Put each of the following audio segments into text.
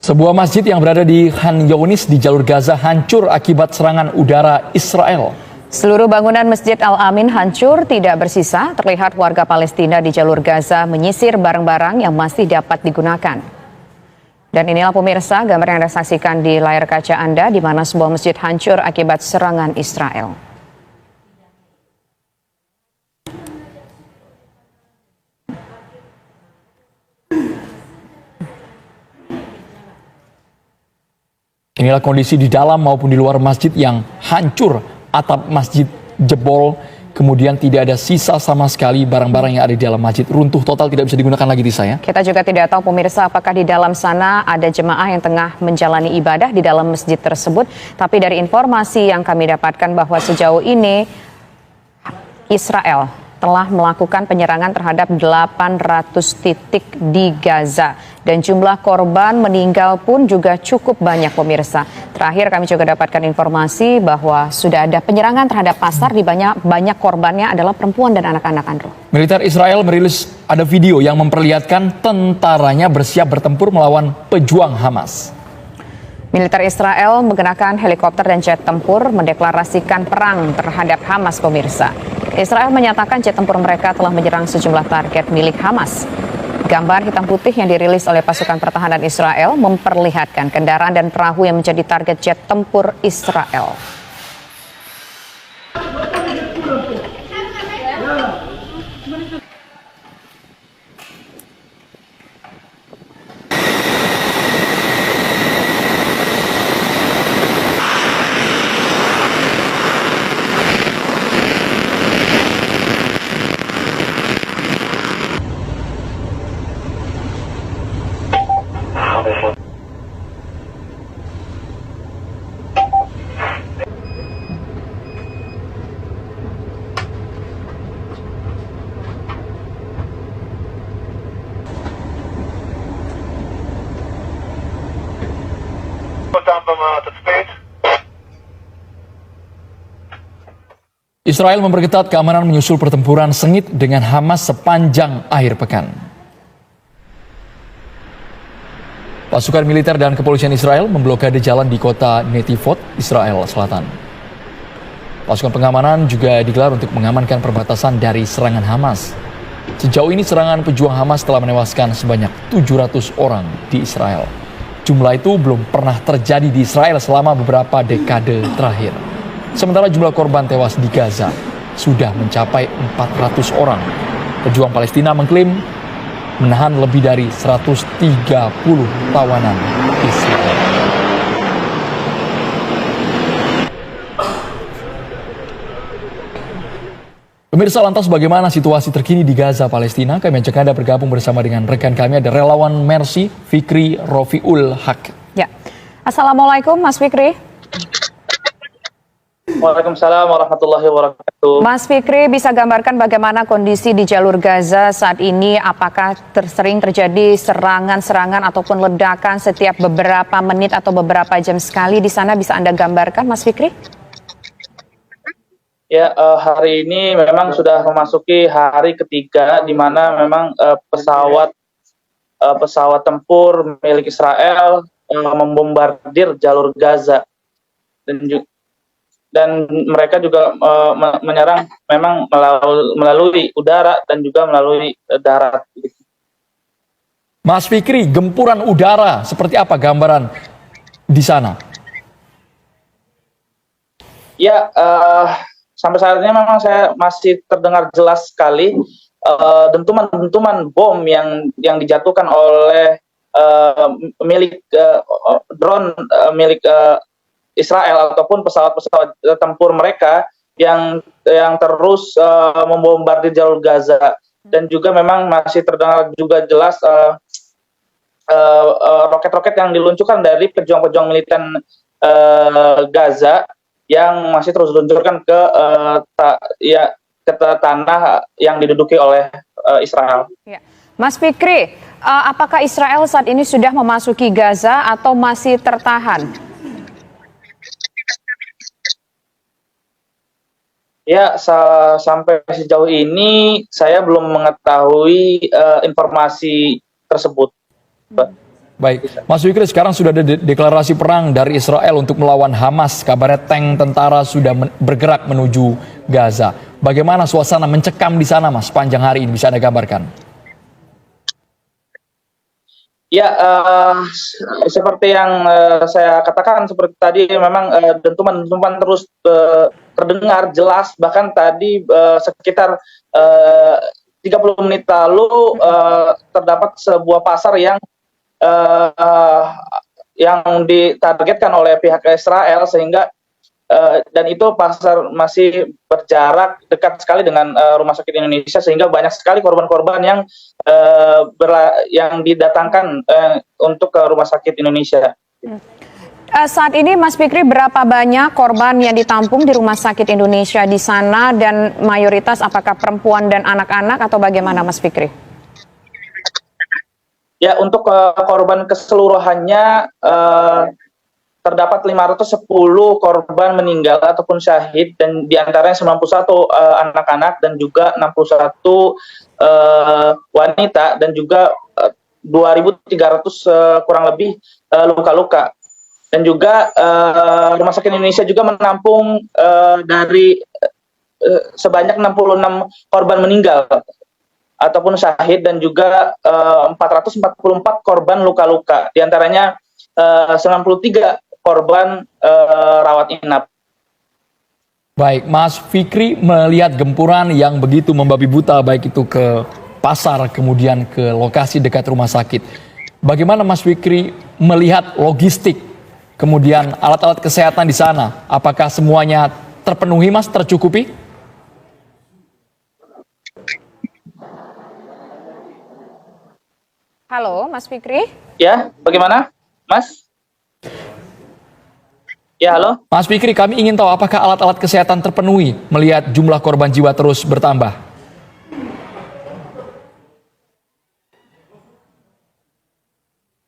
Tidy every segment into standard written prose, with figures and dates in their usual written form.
Sebuah masjid yang berada di Khan Younis di jalur Gaza hancur akibat serangan udara Israel. Seluruh bangunan Masjid Al-Amin hancur, tidak bersisa. Terlihat warga Palestina di jalur Gaza menyisir barang-barang yang masih dapat digunakan. Dan inilah pemirsa gambar yang Anda saksikan di layar kaca Anda, di mana sebuah masjid hancur akibat serangan Israel. Inilah kondisi di dalam maupun di luar masjid yang hancur, atap masjid jebol, kemudian tidak ada sisa sama sekali barang-barang yang ada di dalam masjid. Runtuh total, tidak bisa digunakan lagi di saya. Kita juga tidak tahu pemirsa apakah di dalam sana ada jemaah yang tengah menjalani ibadah di dalam masjid tersebut. Tapi dari informasi yang kami dapatkan bahwa sejauh ini Israel telah melakukan penyerangan terhadap 800 titik di Gaza. Dan jumlah korban meninggal pun juga cukup banyak pemirsa. Terakhir kami juga dapatkan informasi bahwa sudah ada penyerangan terhadap pasar, di banyak korbannya adalah perempuan dan anak-anak, Andrew. Militer Israel merilis ada video yang memperlihatkan tentaranya bersiap bertempur melawan pejuang Hamas. Militer Israel menggunakan helikopter dan jet tempur mendeklarasikan perang terhadap Hamas, pemirsa. Israel menyatakan jet tempur mereka telah menyerang sejumlah target milik Hamas. Gambar hitam putih yang dirilis oleh pasukan pertahanan Israel memperlihatkan kendaraan dan perahu yang menjadi target jet tempur Israel. Israel memperketat keamanan menyusul pertempuran sengit dengan Hamas sepanjang akhir pekan. Pasukan militer dan kepolisian Israel memblokade jalan di kota Netivot, Israel Selatan. Pasukan pengamanan juga digelar untuk mengamankan perbatasan dari serangan Hamas. Sejauh ini serangan pejuang Hamas telah menewaskan sebanyak 700 orang di Israel. Jumlah itu belum pernah terjadi di Israel selama beberapa dekade terakhir. Sementara jumlah korban tewas di Gaza sudah mencapai 400 orang. Pejuang Palestina mengklaim menahan lebih dari 130 tawanan Israel. Pemirsa, lantas bagaimana situasi terkini di Gaza, Palestina? Kami ajak Anda bergabung bersama dengan rekan kami, ada relawan Mercy, Fikri Rofiul Haq. Ya, Assalamualaikum Mas Fikri. Waalaikumsalam warahmatullahi wabarakatuh. Mas Fikri, bisa gambarkan bagaimana kondisi di jalur Gaza saat ini? Apakah sering terjadi serangan-serangan ataupun ledakan setiap beberapa menit atau beberapa jam sekali di sana? Bisa Anda gambarkan, Mas Fikri? Ya, hari ini memang sudah memasuki hari ketiga di mana memang pesawat tempur milik Israel membombardir jalur Gaza dan mereka juga menyerang memang melalui udara dan juga melalui darat. Mas Fikri, gempuran udara seperti apa gambaran di sana? Ya, sampai saat ini memang saya masih terdengar jelas sekali dentuman-dentuman bom yang dijatuhkan oleh milik drone milik Israel ataupun pesawat-pesawat tempur mereka yang terus membombardir jalur Gaza, dan juga memang masih terdengar juga jelas roket-roket yang diluncurkan dari pejuang-pejuang militan Gaza yang masih terus diluncurkan ke tanah yang diduduki oleh Israel. Ya. Mas Fikri, apakah Israel saat ini sudah memasuki Gaza atau masih tertahan? Ya, sampai sejauh ini saya belum mengetahui informasi tersebut. Baik, Mas Fikri, sekarang sudah ada deklarasi perang dari Israel untuk melawan Hamas. Kabarnya tank tentara sudah bergerak menuju Gaza. Bagaimana suasana mencekam di sana, Mas, sepanjang hari ini bisa Anda gambarkan? Ya, seperti yang saya katakan seperti tadi, memang dentuman-dentuman terus terdengar jelas. Bahkan tadi sekitar 30 menit lalu terdapat sebuah pasar yang ditargetkan oleh pihak Israel, sehingga dan itu pasar masih berjarak dekat sekali dengan rumah sakit Indonesia, sehingga banyak sekali korban-korban yang didatangkan untuk ke rumah sakit Indonesia. Saat ini Mas Fikri, berapa banyak korban yang ditampung di rumah sakit Indonesia di sana, dan mayoritas apakah perempuan dan anak-anak atau bagaimana, Mas Fikri? Ya, untuk korban keseluruhannya terdapat 510 korban meninggal ataupun syahid, dan diantaranya 91 anak-anak dan juga 61 wanita, dan juga 2.300 kurang lebih luka-luka. Dan juga Rumah Sakit Indonesia juga menampung dari sebanyak 66 korban meninggal ataupun syahid, dan juga 444 korban luka-luka. Di antaranya 93 korban rawat inap. Baik, Mas Fikri melihat gempuran yang begitu membabi buta, baik itu ke pasar, kemudian ke lokasi dekat rumah sakit. Bagaimana Mas Fikri melihat logistik, kemudian alat-alat kesehatan di sana? Apakah semuanya terpenuhi, Mas, tercukupi? Halo, Mas Fikri. Ya, bagaimana, Mas? Ya, halo. Mas Fikri, kami ingin tahu apakah alat-alat kesehatan terpenuhi melihat jumlah korban jiwa terus bertambah?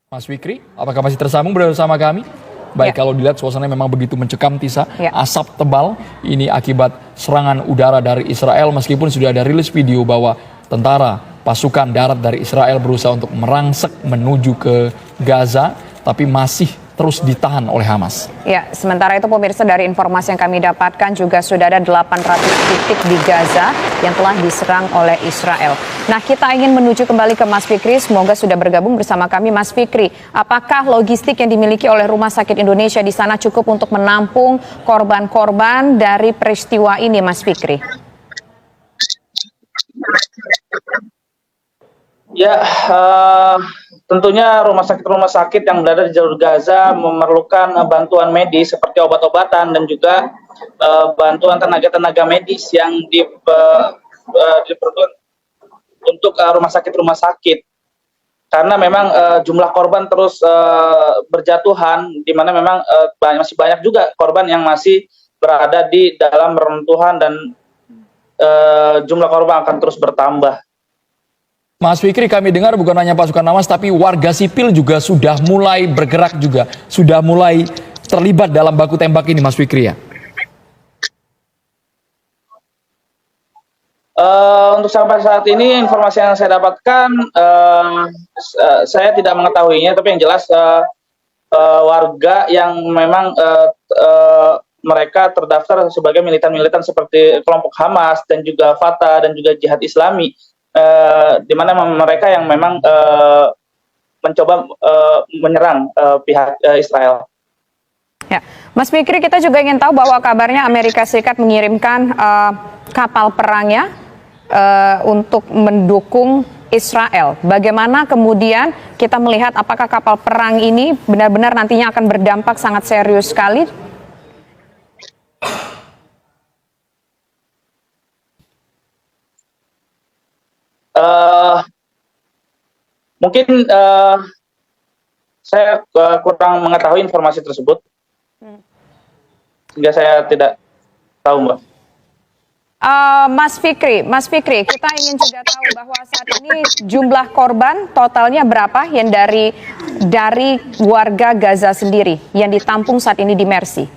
Mas Fikri, apakah masih tersambung bersama kami? Baik, kalau dilihat suasananya memang begitu mencekam, Tisa. Asap tebal, ini akibat serangan udara dari Israel, meskipun sudah ada rilis video bahwa tentara pasukan darat dari Israel berusaha untuk merangsek menuju ke Gaza, tapi masih terus ditahan oleh Hamas. Ya, sementara itu pemirsa, dari informasi yang kami dapatkan juga sudah ada 800 titik di Gaza yang telah diserang oleh Israel. Nah, kita ingin menuju kembali ke Mas Fikri, semoga sudah bergabung bersama kami. Mas Fikri, apakah logistik yang dimiliki oleh Rumah Sakit Indonesia di sana cukup untuk menampung korban-korban dari peristiwa ini, Mas Fikri? Ya, tentunya rumah sakit yang berada di jalur Gaza memerlukan bantuan medis seperti obat-obatan, dan juga bantuan tenaga-tenaga medis yang diperlukan untuk rumah sakit. Karena memang jumlah korban terus berjatuhan, di mana memang masih banyak juga korban yang masih berada di dalam reruntuhan, dan jumlah korban akan terus bertambah. Mas Fikri, kami dengar bukan hanya pasukan Hamas, tapi warga sipil juga sudah mulai bergerak juga, sudah mulai terlibat dalam baku tembak ini, Mas Fikri, ya? Untuk sampai saat ini, informasi yang saya dapatkan, saya tidak mengetahuinya, tapi yang jelas warga yang memang mereka terdaftar sebagai militan-militan seperti kelompok Hamas dan juga Fatah dan juga Jihad Islami, di mana mereka yang memang mencoba menyerang pihak Israel. Ya, Mas Fikri, kita juga ingin tahu bahwa kabarnya Amerika Serikat mengirimkan kapal perangnya untuk mendukung Israel. Bagaimana kemudian kita melihat apakah kapal perang ini benar-benar nantinya akan berdampak sangat serius sekali? Mungkin saya kurang mengetahui informasi tersebut, sehingga saya tidak tahu, Mbak. Mas Fikri, kita ingin juga tahu bahwa saat ini jumlah korban totalnya berapa yang dari warga Gaza sendiri yang ditampung saat ini di Mercy?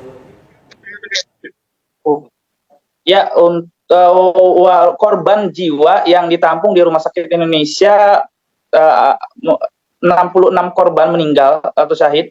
Ya, untuk korban jiwa yang ditampung di Rumah Sakit Indonesia 66 korban meninggal atau syahid.